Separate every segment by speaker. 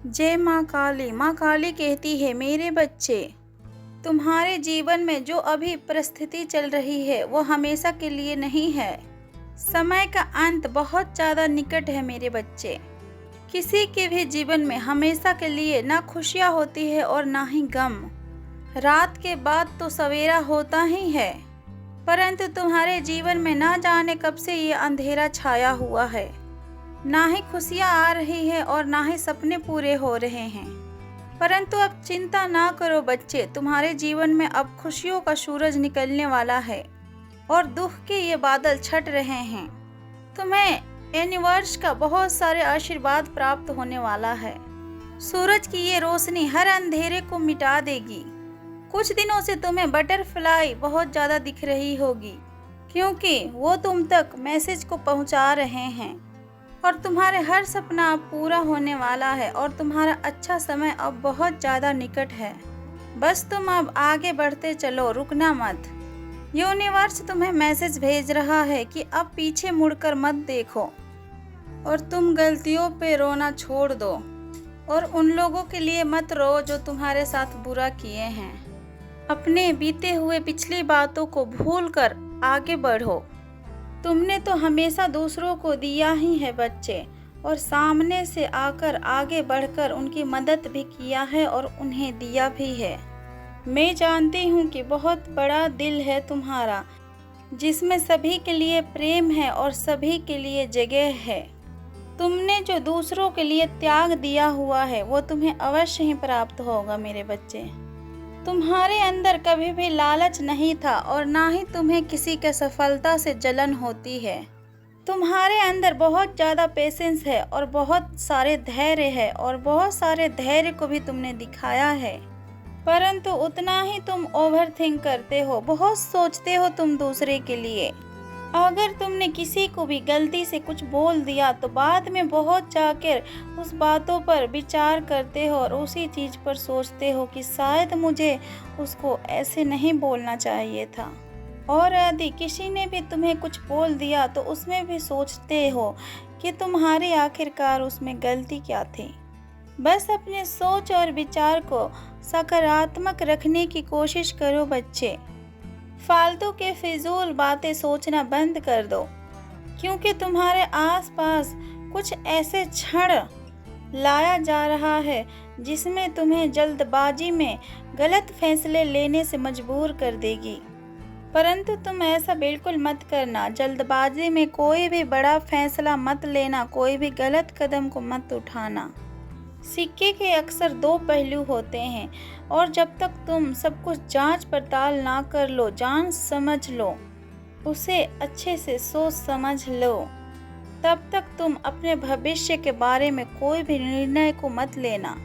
Speaker 1: जय माँ काली कहती है, मेरे बच्चे, तुम्हारे जीवन में जो अभी परिस्थिति चल रही है वो हमेशा के लिए नहीं है। समय का अंत बहुत ज़्यादा निकट है मेरे बच्चे। किसी के भी जीवन में हमेशा के लिए ना खुशियाँ होती है और ना ही गम। रात के बाद तो सवेरा होता ही है, परंतु तुम्हारे जीवन में ना जाने कब से ये अंधेरा छाया हुआ है। ना ही खुशियाँ आ रही है और ना ही सपने पूरे हो रहे हैं। परंतु अब चिंता ना करो बच्चे, तुम्हारे जीवन में अब खुशियों का सूरज निकलने वाला है और दुख के ये बादल छट रहे हैं। तुम्हें यूनिवर्स का बहुत सारे आशीर्वाद प्राप्त होने वाला है। सूरज की ये रोशनी हर अंधेरे को मिटा देगी। कुछ दिनों से तुम्हें बटरफ्लाई बहुत ज़्यादा दिख रही होगी, क्योंकि वो तुम तक मैसेज को पहुंचा रहे हैं और तुम्हारे हर सपना अब पूरा होने वाला है और तुम्हारा अच्छा समय अब बहुत ज़्यादा निकट है। बस तुम अब आगे बढ़ते चलो, रुकना मत। यूनिवर्स तुम्हें मैसेज भेज रहा है कि अब पीछे मुड़कर मत देखो और तुम गलतियों पे रोना छोड़ दो और उन लोगों के लिए मत रो जो तुम्हारे साथ बुरा किए हैं। अपने बीते हुए पिछली बातों को भूलकर आगे बढ़ो। तुमने तो हमेशा दूसरों को दिया ही है बच्चे, और सामने से आकर आगे बढ़कर उनकी मदद भी किया है और उन्हें दिया भी है। मैं जानती हूँ कि बहुत बड़ा दिल है तुम्हारा, जिसमें सभी के लिए प्रेम है और सभी के लिए जगह है। तुमने जो दूसरों के लिए त्याग दिया हुआ है वो तुम्हें अवश्य ही प्राप्त होगा मेरे बच्चे। तुम्हारे अंदर कभी भी लालच नहीं था और ना ही तुम्हें किसी के सफलता से जलन होती है। तुम्हारे अंदर बहुत ज़्यादा पेशेंस है और बहुत सारे धैर्य है और बहुत सारे धैर्य को भी तुमने दिखाया है, परंतु उतना ही तुम ओवरथिंक करते हो, बहुत सोचते हो तुम दूसरे के लिए। अगर तुमने किसी को भी गलती से कुछ बोल दिया तो बाद में बहुत जाकर उस बातों पर विचार करते हो और उसी चीज़ पर सोचते हो कि शायद मुझे उसको ऐसे नहीं बोलना चाहिए था। और यदि किसी ने भी तुम्हें कुछ बोल दिया तो उसमें भी सोचते हो कि तुम्हारी आखिरकार उसमें गलती क्या थी। बस अपने सोच और विचार को सकारात्मक रखने की कोशिश करो बच्चे। फालतू के फिजूल बातें सोचना बंद कर दो, क्योंकि तुम्हारे आसपास कुछ ऐसे क्षण लाया जा रहा है जिसमें तुम्हें जल्दबाजी में गलत फैसले लेने से मजबूर कर देगी। परंतु तुम ऐसा बिल्कुल मत करना। जल्दबाजी में कोई भी बड़ा फैसला मत लेना, कोई भी गलत कदम को मत उठाना। सिक्के के अक्सर दो पहलू होते हैं और जब तक तुम सब कुछ जांच पड़ताल ना कर लो, जान समझ लो, उसे अच्छे से सोच समझ लो, तब तक तुम अपने भविष्य के बारे में कोई भी निर्णय को मत लेना।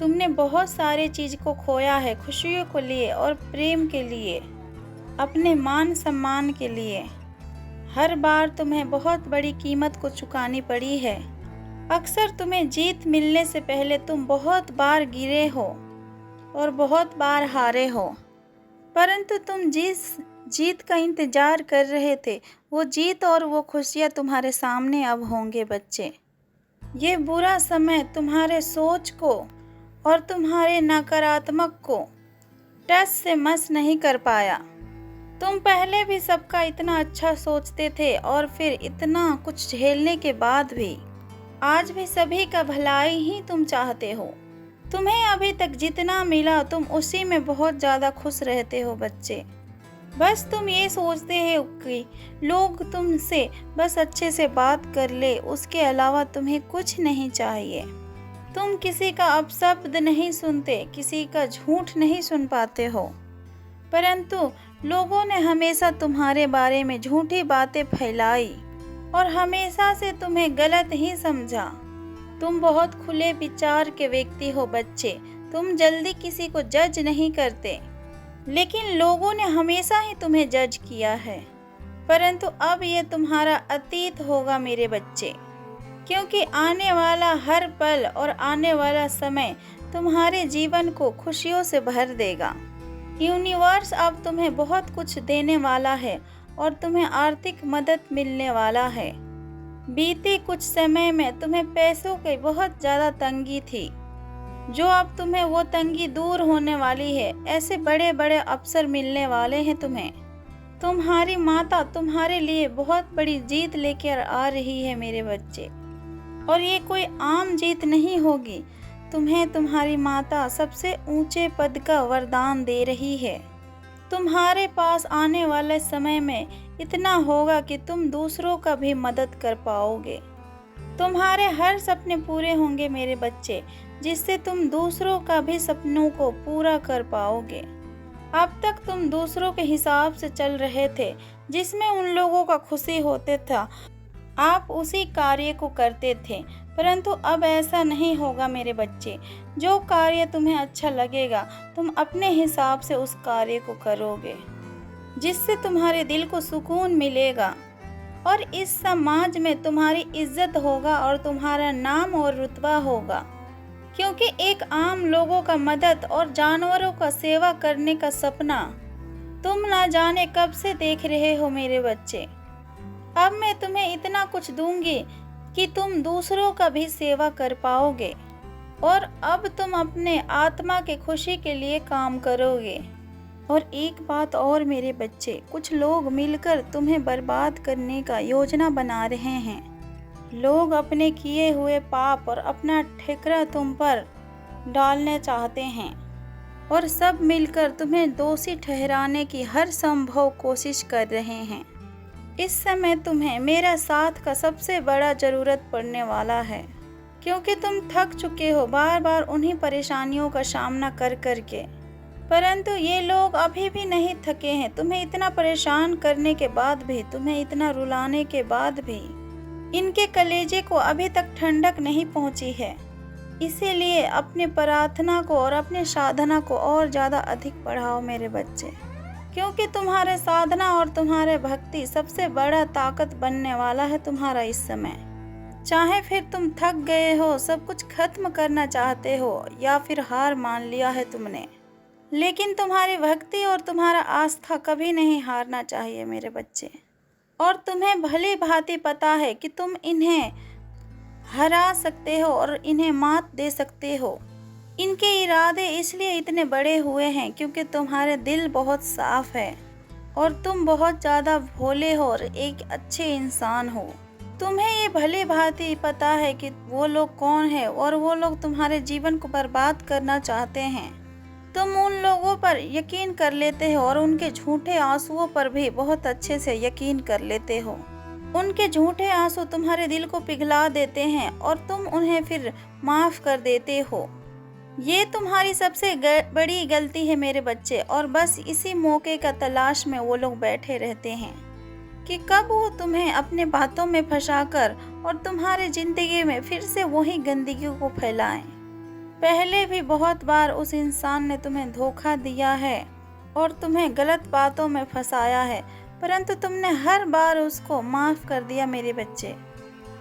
Speaker 1: तुमने बहुत सारी चीज़ को खोया है, खुशियों को लिए और प्रेम के लिए, अपने मान सम्मान के लिए। हर बार तुम्हें बहुत बड़ी कीमत को चुकानी पड़ी है। अक्सर तुम्हें जीत मिलने से पहले तुम बहुत बार गिरे हो और बहुत बार हारे हो, परंतु तुम जिस जीत का इंतजार कर रहे थे वो जीत और वो खुशियाँ तुम्हारे सामने अब होंगे बच्चे। ये बुरा समय तुम्हारे सोच को और तुम्हारे नकारात्मक को टस से मस नहीं कर पाया। तुम पहले भी सबका इतना अच्छा सोचते थे और फिर इतना कुछ झेलने के बाद भी आज भी सभी का भलाई ही तुम चाहते हो। तुम्हें अभी तक जितना मिला तुम उसी में बहुत ज़्यादा खुश रहते हो बच्चे। बस तुम ये सोचते हो कि लोग तुमसे बस अच्छे से बात कर ले, उसके अलावा तुम्हें कुछ नहीं चाहिए। तुम किसी का अपशब्द नहीं सुनते, किसी का झूठ नहीं सुन पाते हो, परंतु लोगों ने हमेशा तुम्हारे बारे में झूठी बातें फैलाई और हमेशा से तुम्हें गलत ही समझा। तुम बहुत खुले विचार के व्यक्ति हो बच्चे, तुम जल्दी किसी को जज नहीं करते, लेकिन लोगों ने हमेशा ही तुम्हें जज किया है। परंतु अब ये तुम्हारा अतीत होगा मेरे बच्चे, क्योंकि आने वाला हर पल और आने वाला समय तुम्हारे जीवन को खुशियों से भर देगा। यूनिवर्स अब तुम्हें बहुत कुछ देने वाला है और तुम्हें आर्थिक मदद मिलने वाला है। बीते कुछ समय में तुम्हें पैसों की बहुत ज़्यादा तंगी थी, जो अब तुम्हें वो तंगी दूर होने वाली है। ऐसे बड़े बड़े अवसर मिलने वाले हैं तुम्हें। तुम्हारी माता तुम्हारे लिए बहुत बड़ी जीत लेकर आ रही है मेरे बच्चे, और ये कोई आम जीत नहीं होगी। तुम्हें तुम्हारी माता सबसे ऊंचे पद का वरदान दे रही है। तुम्हारे पास आने वाले समय में इतना होगा कि तुम दूसरों का भी मदद कर पाओगे। तुम्हारे हर सपने पूरे होंगे मेरे बच्चे, जिससे तुम दूसरों का भी सपनों को पूरा कर पाओगे। अब तक तुम दूसरों के हिसाब से चल रहे थे, जिसमें उन लोगों का खुशी होते था, आप उसी कार्य को करते थे। परंतु अब ऐसा नहीं होगा मेरे बच्चे। जो कार्य तुम्हें अच्छा लगेगा, तुम अपने हिसाब से उस कार्य को करोगे, जिससे तुम्हारे दिल को सुकून मिलेगा और इस समाज में तुम्हारी इज्जत होगा और तुम्हारा नाम और रुतबा होगा। क्योंकि एक आम लोगों का मदद और जानवरों का सेवा करने का सपना तुम ना जाने कब से देख रहे हो मेरे बच्चे। अब मैं तुम्हें इतना कुछ दूंगी कि तुम दूसरों का भी सेवा कर पाओगे, और अब तुम अपने आत्मा की खुशी के लिए काम करोगे। और एक बात और मेरे बच्चे, कुछ लोग मिलकर तुम्हें बर्बाद करने का योजना बना रहे हैं। लोग अपने किए हुए पाप और अपना ठिकरा तुम पर डालना चाहते हैं, और सब मिलकर तुम्हें दोषी ठहराने की हर संभव कोशिश कर रहे हैं। इस समय तुम्हें मेरा साथ का सबसे बड़ा ज़रूरत पड़ने वाला है, क्योंकि तुम थक चुके हो बार बार उन्हीं परेशानियों का सामना कर कर के। परंतु ये लोग अभी भी नहीं थके हैं। तुम्हें इतना परेशान करने के बाद भी, तुम्हें इतना रुलाने के बाद भी इनके कलेजे को अभी तक ठंडक नहीं पहुंची है। इसीलिए अपने प्रार्थना को और अपने साधना को और ज़्यादा अधिक बढ़ाओ मेरे बच्चे, क्योंकि तुम्हारे साधना और तुम्हारे भक्ति सबसे बड़ा ताकत बनने वाला है तुम्हारा इस समय। चाहे फिर तुम थक गए हो, सब कुछ खत्म करना चाहते हो, या फिर हार मान लिया है तुमने, लेकिन तुम्हारी भक्ति और तुम्हारा आस्था कभी नहीं हारना चाहिए मेरे बच्चे। और तुम्हें भली भांति पता है कि तुम इन्हें हरा सकते हो और इन्हें मात दे सकते हो। इनके इरादे इसलिए इतने बड़े हुए हैं क्योंकि तुम्हारे दिल बहुत साफ है और तुम बहुत ज़्यादा भोले हो और एक अच्छे इंसान हो। तुम्हें ये भली भांति पता है कि वो लोग कौन है, और वो लोग तुम्हारे जीवन को बर्बाद करना चाहते हैं। तुम उन लोगों पर यकीन कर लेते हो और उनके झूठे आंसुओं पर भी बहुत अच्छे से यकीन कर लेते हो। उनके झूठे आंसू तुम्हारे दिल को पिघला देते हैं और तुम उन्हें फिर माफ़ कर देते हो। ये तुम्हारी सबसे बड़ी गलती है मेरे बच्चे, और बस इसी मौके का तलाश में वो लोग बैठे रहते हैं कि कब वो तुम्हें अपने बातों में फंसाकर और तुम्हारे ज़िंदगी में फिर से वही गंदगी को फैलाएं। पहले भी बहुत बार उस इंसान ने तुम्हें धोखा दिया है और तुम्हें गलत बातों में फंसाया है, परंतु तुमने हर बार उसको माफ़ कर दिया मेरे बच्चे।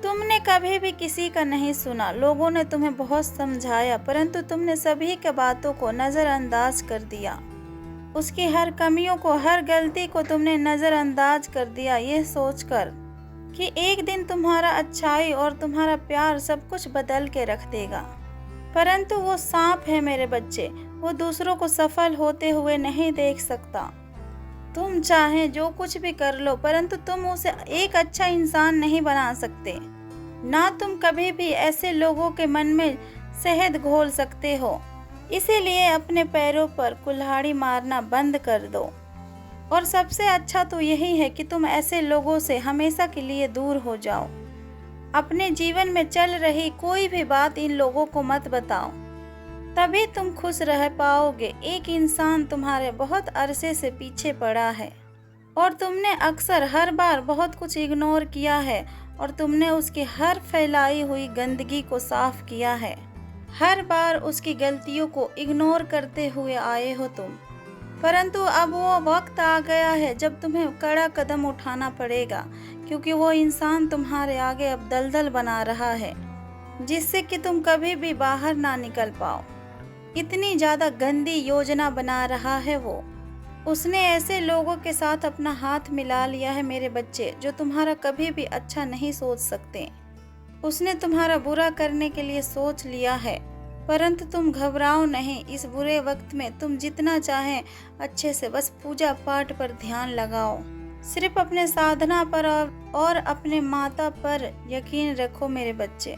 Speaker 1: तुमने कभी भी किसी का नहीं सुना। लोगों ने तुम्हें बहुत समझाया, परंतु तुमने सभी के बातों को नज़रअंदाज कर दिया। उसकी हर कमियों को, हर गलती को तुमने नज़रअंदाज कर दिया, ये सोचकर कि एक दिन तुम्हारा अच्छाई और तुम्हारा प्यार सब कुछ बदल के रख देगा। परंतु वो सांप है मेरे बच्चे, वो दूसरों को सफल होते हुए नहीं देख सकता। तुम चाहे जो कुछ भी कर लो, परंतु तुम उसे एक अच्छा इंसान नहीं बना सकते। ना तुम कभी भी ऐसे लोगों के मन में शहद घोल सकते हो। इसीलिए अपने पैरों पर कुल्हाड़ी मारना बंद कर दो, और सबसे अच्छा तो यही है कि तुम ऐसे लोगों से हमेशा के लिए दूर हो जाओ। अपने जीवन में चल रही कोई भी बात इन लोगों को मत बताओ, तभी तुम खुश रह पाओगे। एक इंसान तुम्हारे बहुत अरसे से पीछे पड़ा है और तुमने अक्सर हर बार बहुत कुछ इग्नोर किया है, और तुमने उसकी हर फैलाई हुई गंदगी को साफ किया है। हर बार उसकी गलतियों को इग्नोर करते हुए आए हो तुम। परंतु अब वो वक्त आ गया है जब तुम्हें कड़ा कदम उठाना पड़ेगा, क्योंकि वो इंसान तुम्हारे आगे अब दलदल बना रहा है, जिससे कि तुम कभी भी बाहर ना निकल पाओ। इतनी ज़्यादा गंदी योजना बना रहा है वो। उसने ऐसे लोगों के साथ अपना हाथ मिला लिया है मेरे बच्चे, जो तुम्हारा कभी भी अच्छा नहीं सोच सकते। उसने तुम्हारा बुरा करने के लिए सोच लिया है, परंतु तुम घबराओ नहीं। इस बुरे वक्त में तुम जितना चाहें अच्छे से बस पूजा पाठ पर ध्यान लगाओ। सिर्फ अपने साधना पर और अपने माता पर यकीन रखो मेरे बच्चे,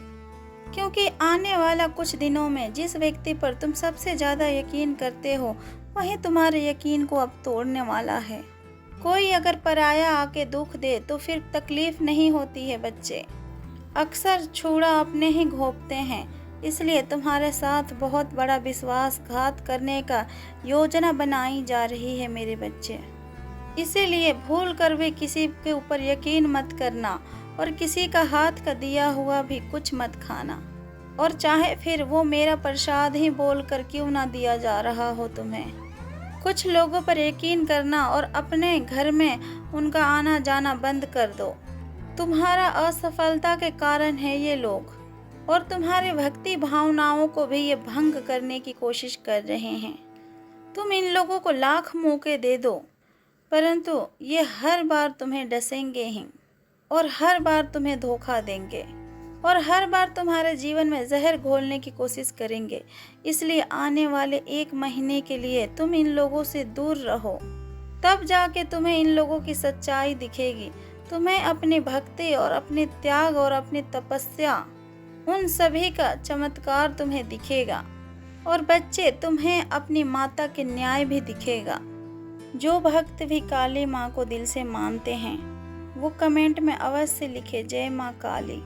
Speaker 1: क्योंकि आने वाला कुछ दिनों में जिस व्यक्ति पर तुम सबसे ज़्यादा यकीन करते हो, वही तुम्हारे यकीन को अब तोड़ने वाला है। कोई अगर पराया आके दुख दे तो फिर तकलीफ नहीं होती है बच्चे, अक्सर छुरा अपने ही घोंपते हैं। इसलिए तुम्हारे साथ बहुत बड़ा विश्वासघात करने का योजना बनाई जा रही है मेरे बच्चे। इसीलिए भूल कर भी किसी के ऊपर यकीन मत करना और किसी का हाथ का दिया हुआ भी कुछ मत खाना, और चाहे फिर वो मेरा प्रसाद ही बोलकर क्यों ना दिया जा रहा हो तुम्हें। कुछ लोगों पर यकीन करना और अपने घर में उनका आना जाना बंद कर दो। तुम्हारा असफलता के कारण है ये लोग, और तुम्हारी भक्ति भावनाओं को भी ये भंग करने की कोशिश कर रहे हैं। तुम इन लोगों को लाख मौके दे दो, परंतु ये हर बार तुम्हें डसेंगे ही, और हर बार तुम्हें धोखा देंगे, और हर बार तुम्हारे जीवन में जहर घोलने की कोशिश करेंगे। इसलिए आने वाले 1 महीने के लिए तुम इन लोगों से दूर रहो, तब जाके तुम्हें इन लोगों की सच्चाई दिखेगी। तुम्हें अपनी भक्ति और अपने त्याग और अपनी तपस्या, उन सभी का चमत्कार तुम्हें दिखेगा। और बच्चे, तुम्हें अपनी माता के न्याय भी दिखेगा। जो भक्त भी काली माँ को दिल से मानते हैं, वो कमेंट में अवश्य लिखे जय माँ काली।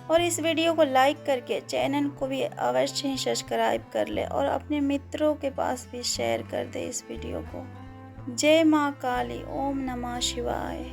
Speaker 1: और इस वीडियो को लाइक करके चैनल को भी अवश्य ही सब्सक्राइब कर ले, और अपने मित्रों के पास भी शेयर कर दे इस वीडियो को। जय माँ काली। ओम नमः शिवाय।